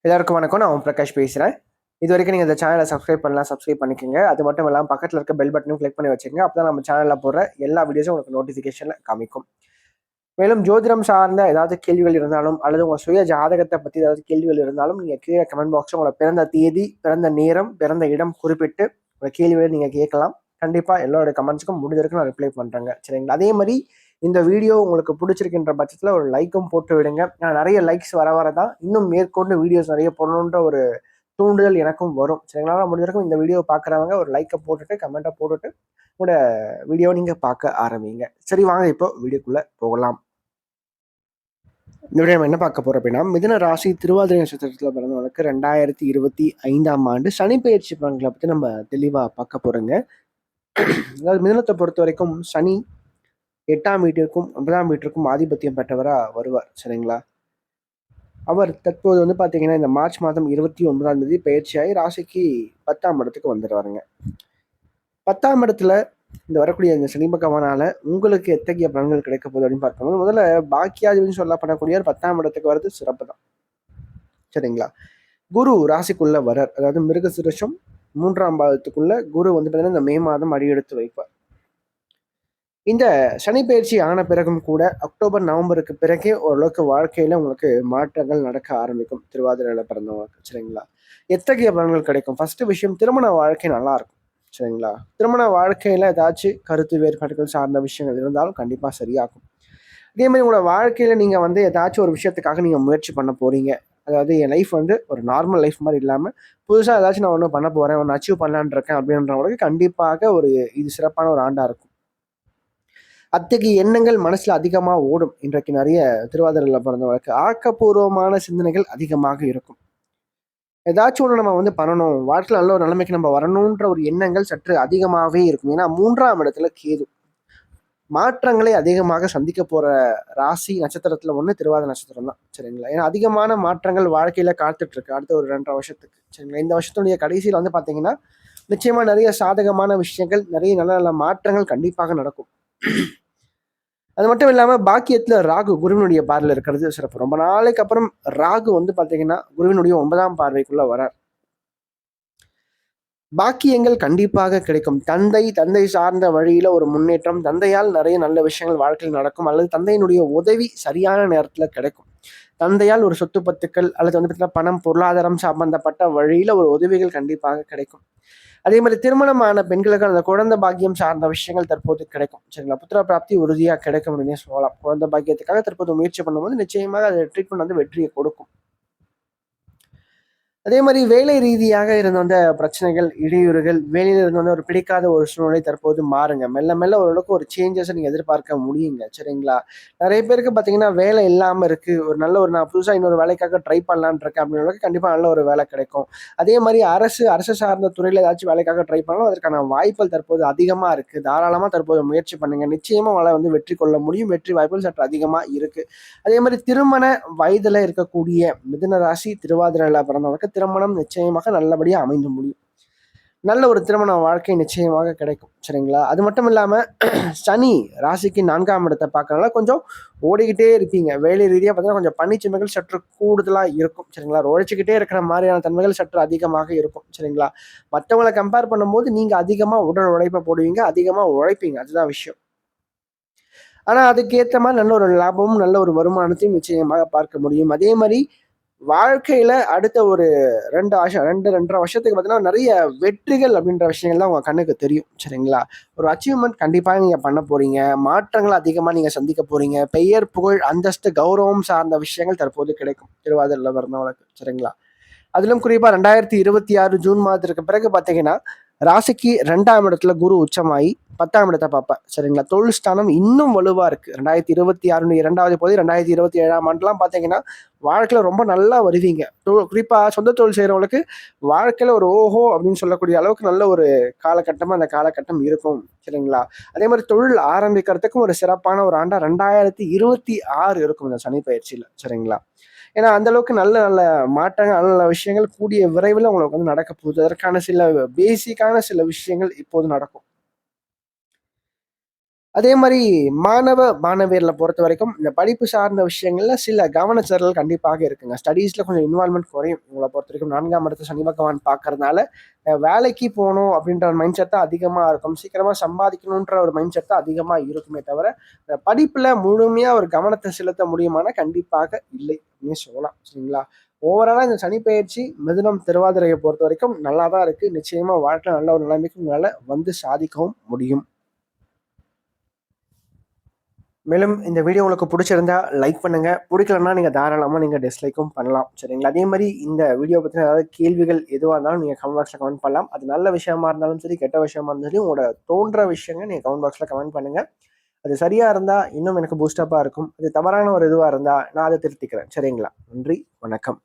எல்லாருக்கும் வணக்கம். நான் ஓம் பிரகாஷ் பேசுகிறேன். இது வரைக்கும் நீங்கள் இந்த சேனலை சப்ஸ்கிரைப் பண்ணலாம், சப்ஸ்கிரைப் பண்ணிக்கோங்க. அது மட்டும் இல்லாமல் பக்கத்தில் இருக்க பெல் பட்டனும் கிளிக் பண்ணி வச்சுக்கோங்க. அப்போ தான் நம்ம சேனலில் போடுற எல்லா வீடியோஸும் உங்களுக்கு நோட்டிஃபிகேஷனில் காமிக்கும். மேலும் ஜோதிடம் சார்ந்த ஏதாவது கேள்விகள் இருந்தாலும் அல்லது உங்கள் சுய ஜாதகத்தை பற்றி ஏதாவது கேள்விகள் இருந்தாலும் நீங்கள் கீழே கமெண்ட் பாக்ஸில் உங்களோட பிறந்த தேதி, பிறந்த நேரம், பிறந்த இடம் குறிப்பிட்டு உங்கள் கேள்விகளை நீங்கள் கேட்கலாம். கண்டிப்பாக எல்லோருடைய கமெண்ட்ஸுக்கும் முடிஞ்ச வரைக்கும் நான் ரிப்ளை பண்ணுறேங்க. சரிங்களா? அதே மாதிரி இந்த வீடியோ உங்களுக்கு பிடிச்சிருக்கின்ற பட்சத்தில் ஒரு லைக்கும் போட்டு விடுங்க. நான் நிறைய லைக்ஸ் வரதான் இன்னும் மேற்கொண்டு வீடியோஸ் நிறைய போடணுன்ற ஒரு தூண்டுதல் எனக்கும் வரும். சரிங்களா? முடிஞ்சிருக்கும் இந்த வீடியோ பார்க்குறவங்க ஒரு லைக்கை போட்டுட்டு கமெண்ட்டை போட்டுட்டு உங்களோட வீடியோ நீங்கள் பார்க்க ஆரம்பிங்க. சரி, வாங்க இப்போ வீடியோக்குள்ளே போகலாம். இந்த வீடியோ நம்ம என்ன பார்க்க போகிறோம் அப்படின்னா, மிதுன ராசி திருவாதிரை நட்சத்திரத்தில் பிறந்தவங்களுக்கு 2025ஆம் ஆண்டு சனி பயிற்சி பலன்களை பற்றி நம்ம தெளிவாக பார்க்க போகிறோங்க. அதாவது மிதுனத்தை பொறுத்த வரைக்கும் சனி 8ஆம் வீட்டிற்கும் 9ஆம் வீட்டிற்கும் ஆதிபத்தியம் பெற்றவராக வருவார். சரிங்களா? அவர் தற்போது வந்து பார்த்தீங்கன்னா இந்த மார்ச் மாதம் 29ஆம் தேதி பயிற்சியாகி ராசிக்கு 10ஆம் இடத்துக்கு வந்துடுவாருங்க. 10ஆம் இடத்துல இந்த வரக்கூடிய இந்த சனி பகவானால உங்களுக்கு எத்தகைய பலன்கள் கிடைக்க போகுது அப்படின்னு பார்க்கும்போது, முதல்ல பாக்கியாதிபதினு சொல்லப்படக்கூடிய 10ஆம் இடத்துக்கு வர்றது சிறப்பு தான். சரிங்களா? குரு ராசிக்குள்ள வரார். அதாவது மிருகசிருஷம் 3ஆம் பாதத்துக்குள்ள குரு வந்து பார்த்தீங்கன்னா இந்த மே மாதம் அடியெடுத்து வைப்பார். இந்த சனி பயிற்சி ஆன பிறகும் கூட அக்டோபர் நவம்பருக்கு பிறகே ஓரளவுக்கு வாழ்க்கையில உங்களுக்கு மாற்றங்கள் நடக்க ஆரம்பிக்கும். திருவாதிரையில பிறந்தவங்களுக்கு. சரிங்களா? எத்தகைய பலன்கள் கிடைக்கும்? ஃபர்ஸ்ட் விஷயம், திருமண வாழ்க்கை நல்லா இருக்கும். சரிங்களா? திருமண வாழ்க்கையில ஏதாச்சும் கருத்து வேறுபாடுகள் சார்ந்த விஷயங்கள் இருந்தாலும் கண்டிப்பா சரியாகும். அதே மாதிரி உங்களோட வாழ்க்கையில நீங்க வந்து ஏதாச்சும் ஒரு விஷயத்துக்காக நீங்க முயற்சி பண்ண போறீங்க. அதாவது என் லைஃப் வந்து ஒரு நார்மல் லைஃப் மாதிரி இல்லாம புதுசா ஏதாச்சும் நான் ஒன்று பண்ண போறேன், ஒன்று அச்சீவ் பண்ணலான் இருக்கேன் அப்படின்றவங்களுக்கு கண்டிப்பாக இது சிறப்பான ஒரு ஆண்டா இருக்கும். அத்தகைய எண்ணங்கள் மனசுல அதிகமா ஓடும். இன்றைக்கு நிறைய திருவாதிரையில பிறந்தவர்களுக்கு ஆக்கப்பூர்வமான சிந்தனைகள் அதிகமாக இருக்கும். ஏதாச்சும் ஒன்று நம்ம வந்து பண்ணணும், வாழ்க்கையில் நல்ல ஒரு நிலைமைக்கு நம்ம வரணுன்ற ஒரு எண்ணங்கள் சற்று அதிகமாகவே இருக்கும். ஏன்னா 3ஆம் இடத்துல கேது. மாற்றங்களை அதிகமாக சந்திக்க போற ராசி நட்சத்திரத்துல ஒண்ணு திருவாதிரை நட்சத்திரம் தான். சரிங்களா? ஏன்னா அதிகமான மாற்றங்கள் வாழ்க்கையில காத்துட்டு இருக்கு அடுத்த ஒரு 2.5 வருஷத்துக்கு. சரிங்களா? இந்த வருஷத்துடைய கடைசியில வந்து பாத்தீங்கன்னா நிச்சயமா நிறைய சாதகமான விஷயங்கள், நிறைய நல்ல நல்ல மாற்றங்கள் கண்டிப்பாக நடக்கும். அது மட்டும் இல்லாம பாக்கியத்துல ராகு குருவினுடைய பார்வையில் இருக்கிறது சிறப்பு. ரொம்ப நாளைக்கு அப்புறம் ராகு வந்து பாத்தீங்கன்னா குருவினுடைய 9ஆம் பார்வைக்குள்ள வரார். பாக்கியங்கள் கண்டிப்பாக கிடைக்கும். தந்தை சார்ந்த வழியில ஒரு முன்னேற்றம், தந்தையால் நிறைய நல்ல விஷயங்கள் வாழ்க்கையில் நடக்கும், அல்லது தந்தையினுடைய உதவி சரியான நேரத்துல கிடைக்கும். தந்தையால் ஒரு சொத்து பத்துக்கள் அல்லது வந்து பார்த்தீங்கன்னா பணம், பொருளாதாரம் சம்பந்தப்பட்ட வழியில ஒரு உதவிகள் கண்டிப்பாக கிடைக்கும். அதே மாதிரி திருமணமான பெண்களுக்கு அந்த குழந்தை பாக்கியம் சார்ந்த விஷயங்கள் தற்போது கிடைக்கும். சரிங்களா? புத்திர பிராப்தி உறுதியா கிடைக்கும் அப்படின்னே சொல்லலாம். குழந்தை பாக்கியத்துக்காக தற்போது முயற்சி பண்ணும்போது நிச்சயமாக அது ட்ரீட்மெண்ட் வந்து வெற்றியை கொடுக்கும். அதே மாதிரி வேலை ரீதியாக இருந்த வந்த பிரச்சனைகள், இடையூறுகள், வேலையில இருந்து வந்து ஒரு பிடிக்காத ஒரு சூழ்நிலை தற்போது மாறுங்க. மெல்ல மெல்ல ஓரளவுக்கு ஒரு சேஞ்சஸை நீங்க எதிர்பார்க்க முடியுங்க. சரிங்களா? நிறைய பேருக்கு பார்த்தீங்கன்னா வேலை இல்லாம இருக்கு. ஒரு நல்ல ஒரு நான் புதுசா இன்னொரு வேலைக்காக ட்ரை பண்ணலான்னு இருக்கேன் அப்படின்றவங்களுக்கு கண்டிப்பா நல்ல ஒரு வேலை கிடைக்கும். அதே மாதிரி அரசு சார்ந்த துறையில ஏதாச்சும் வேலைக்காக ட்ரை பண்ணாலும் அதற்கான வாய்ப்புகள் தற்போது அதிகமா இருக்கு. தாராளமா தற்போது முயற்சி பண்ணுங்க. நிச்சயமா உங்களால வந்து வெற்றி கொள்ள முடியும். வெற்றி வாய்ப்புகள் சற்று அதிகமா இருக்கு. அதே மாதிரி திருமண வயதுல இருக்கக்கூடிய மிதுன ராசி திருவாதிரையில பிறந்தவங்களுக்கு திருமணம் நிச்சயமாக நல்லபடியா அமைந்து முடியும். நல்ல ஒரு திருமண வாழ்க்கை நிச்சயமாக கிடைக்கும். சரிங்களா? அது மட்டும் இல்லாம சனி ராசிக்கு 4ஆம் இடத்தை பார்க்கறதுனால கொஞ்சம் ஓடிக்கிட்டே இருப்பீங்க. வேலை ரீதியா பார்த்தீங்கன்னா கொஞ்சம் பணிச்சுமைகள் சற்று கூடுதலா இருக்கும். சரிங்களா? உழைச்சிக்கிட்டே இருக்கிற மாதிரியான தன்மைகள் சற்று அதிகமாக இருக்கும். சரிங்களா? மற்றவங்களை கம்பேர் பண்ணும்போது நீங்க அதிகமா உடல் உழைப்பை போடுவீங்க, அதிகமா உழைப்பீங்க. அதுதான் விஷயம். ஆனா அதுக்கேற்ற மாதிரி நல்ல ஒரு லாபமும் நல்ல ஒரு வருமானத்தையும் நிச்சயமாக பார்க்க முடியும். அதே மாதிரி வாழ்க்கையில அடுத்த ஒரு 2.5 வருஷத்துக்கு பார்த்தீங்கன்னா நிறைய வெற்றிகள் அப்படின்ற விஷயங்கள்லாம் உங்க கண்ணுக்கு தெரியும். சரிங்களா? ஒரு அச்சீவ்மெண்ட் கண்டிப்பாக நீங்க பண்ண போறீங்க. மாற்றங்கள் அதிகமா நீங்க சந்திக்க போறீங்க. பெயர், புகழ், அந்தஸ்து, கௌரவம் சார்ந்த விஷயங்கள் தற்போது கிடைக்கும் திருவாதிரையில பிறந்தவங்களுக்கு. சரிங்களா? அதிலும் குறிப்பா 2026 ஜூன் மாதத்திற்கு பிறகு பார்த்தீங்கன்னா ராசிக்கு 2ஆம் இடத்துல குரு உச்சமாயி 10ஆம் இடத்தை பார்ப்பேன். சரிங்களா? தொழில் ஸ்தானம் இன்னும் வலுவா இருக்கு. 2026 2வது போது 2027ஆம் ஆண்டுலாம் பார்த்தீங்கன்னா வாழ்க்கையில ரொம்ப நல்லா வருவீங்க. குறிப்பா சொந்த தொழில் செய்யறவங்களுக்கு வாழ்க்கையில ஒரு ஓஹோ அப்படின்னு சொல்லக்கூடிய அளவுக்கு நல்ல ஒரு காலகட்டமா அந்த காலகட்டம் இருக்கும். சரிங்களா? அதே மாதிரி தொழில் ஆரம்பிக்கிறதுக்கும் ஒரு சிறப்பான ஒரு ஆண்டா 2026 இருக்கும் இந்த சனி பயிற்சியில. சரிங்களா? ஏன்னா அந்த அளவுக்கு நல்ல நல்ல மாற்றங்கள், நல்ல நல்ல விஷயங்கள் கூடிய விரைவில் உங்களுக்கு வந்து நடக்க போகுது. அதற்கான சில பேசிக்கான சில விஷயங்கள் இப்போது நடக்கும். அதே மாதிரி மாணவியர்களை பொறுத்த வரைக்கும் இந்த படிப்பு சார்ந்த விஷயங்கள்ல சில கவனச்சிதறல் கண்டிப்பாக இருக்குங்க. ஸ்டடீஸ்ல கொஞ்சம் இன்வால்மெண்ட் குறையும். உங்களை பொறுத்த வரைக்கும் 4ஆம் இடத்து சனி பகவான் பார்க்கறதுனால வேலைக்கு போகணும் அப்படின்ற ஒரு மைண்ட் செட் தான் அதிகமா இருக்கும். சீக்கிரமா சம்பாதிக்கணுன்ற ஒரு மைண்ட் செட் தான் அதிகமா இருக்குமே தவிர படிப்புல முழுமையா ஒரு கவனத்தை செலுத்த முடியுமானா கண்டிப்பாக இல்லை அப்படின்னு சொல்லலாம். சரிங்களா? ஓவராலா இந்த சனி பயிற்சி மிதுனம் திருவாதிரையை பொறுத்த வரைக்கும் நல்லா தான் இருக்கு. நிச்சயமா வாழ்க்கை நல்ல ஒரு நிலைமைக்கு உங்களால வந்து சாதிக்கவும் முடியும். மேலும் இந்த வீடியோ உங்களுக்கு பிடிச்சிருந்தா லைக் பண்ணுங்க. பிடிக்கலன்னா நீங்க தாராளமா நீங்க டிஸ்லைக்கும் பண்ணலாம். சரிங்களா? அதே மாதிரி இந்த வீடியோ பத்தின ஏதாவது கேள்விகள் எதுவா இருந்தாலும் நீங்க கமெண்ட் பாக்ஸ்ல கமெண்ட் பண்ணலாம். அது நல்ல விஷயமா இருந்தாலும் சரி, கெட்ட விஷயமா இருந்தாலும் சரி, உங்களோட தோன்ற விஷயங்கள் நீங்க கமெண்ட் பாக்ஸ்ல கமெண்ட் பண்ணுங்க. அது சரியா இருந்தா இன்னும் எனக்கு பூஸ்டப்பா இருக்கும். அது தவறான ஒரு இதுவா இருந்தா நான் அதை திருத்திக்கிறேன். சரிங்களா? நன்றி, வணக்கம்.